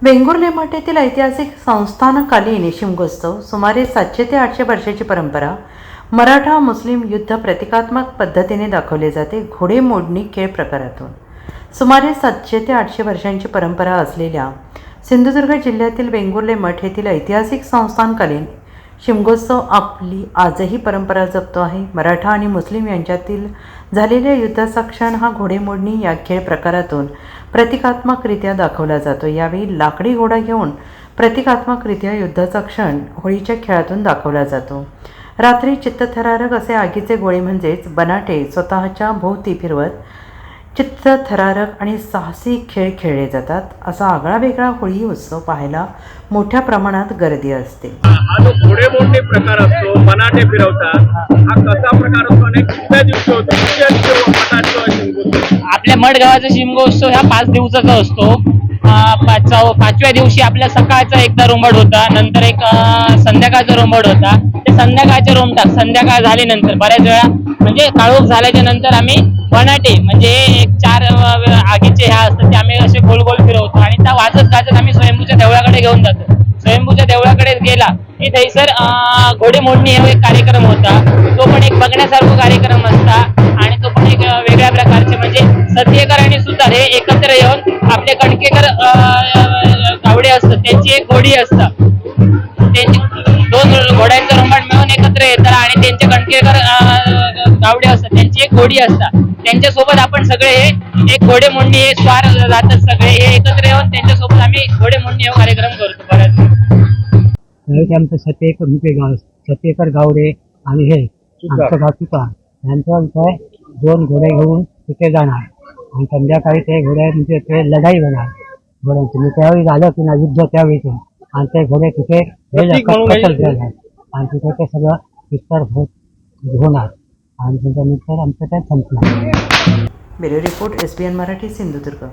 वेंगुर्ले मठ येथील ऐतिहासिक संस्थानकालीन शिमगोत्सव सुमारे 700 ते 800 वर्षाची परंपरा मराठा मुस्लिम युद्ध प्रतिकात्मक पद्धतीने दाखवले जाते. घोडेमोडणी खेळ प्रकारातून सुमारे 700 ते 800 वर्षांची परंपरा असलेल्या सिंधुदुर्ग जिल्ह्यातील वेंगुर्ले मठ येथील ऐतिहासिक संस्थानकालीन शिमगोत्सव आपली आजही परंपरा जपतो आहे. मराठा आणि मुस्लिम यांच्यातील झालेल्या युद्धाचा क्षण हा घोडेमोडणी या खेळ प्रकारातून प्रतिकात्मकरित्या दाखवला जातो. यावेळी लाकडी घोडा घेऊन प्रतिकात्मकरित्या युद्धाचा क्षण होळीच्या खेळातून दाखवला जातो. रात्री चित्तथरारक असे आगीचे गोळे म्हणजेच बनाटे स्वतःच्या भोवती फिरवत चित्तथरारक आणि साहसी खेळ खेळले जातात. असा आगळावेगळा होळी उत्सव पाहायला मोठ्या प्रमाणात गर्दी असते. हा जो घोडेमोडणी प्रकार असतो, बनाटे फिरवतात, हा कसा प्रकार असतो आणि किती दिवस होतो? आपल्या मठ गावाचा शिमगोत्सव हा 5 दिवसाचा असतो. 5व्या दिवशी आपल्या सकाळचा एकदा रोंबड होता, नंतर एक संध्याकाळचा रोंबड होता. ते संध्याकाळच्या रोमटात संध्याकाळ झाल्यानंतर बऱ्याच वेळा म्हणजे काळोख झाल्याच्या नंतर आम्ही बनाटे म्हणजे एक 4 आगीचे ह्या असतात ते आम्ही असे गोल गोल फिरवतो आणि त्या वाजत गाजत आम्ही स्वयंभूच्या देवळाकडे घेऊन जातो. स्वयंभूच्या देवळाकडे गेला की थैसर घोडेमोडणी हा एक कार्यक्रम होता. तो पण एक बघण्यासारखा कार्यक्रम असता आणि तो पण एक वेगळ्या प्रकारचे म्हणजे सत्यकर आणि सुतार हे एकत्र येऊन आपले कणकेकर गावडे असतात त्यांची एक घोडी असतात. त्यांची 2 घोड्यांचा रोंबाट मिळून एकत्र येतात आणि त्यांचे कणकेकर गावडे असतात त्यांची एक घोडी असतात. त्यांच्यासोबत आपण सगळे हे एक घोडेमोडणी हे स्वार जातात सगळे हे एकत्र येऊन त्यांच्यासोबत आम्ही घोडेमोडणी हा कार्यक्रम करतो. बऱ्याच आमचं सत्यकर गावडे आणि हे आमचं गाव तुका यांचं काय 2 घोडे घेऊन तिथे जाणार आणि संध्याकाळी ते घोड्या म्हणजे ते लढाई होणार घोड्यांची. मी त्यावेळी झालं की ना युद्ध त्यावेळी आणि ते घोडे तिथे आणि तिथे ते सगळं विस्तार होणार आणि त्याच्यानंतर आमचं काय संपलं. Bureau report SBN Marathi Sindhudurg.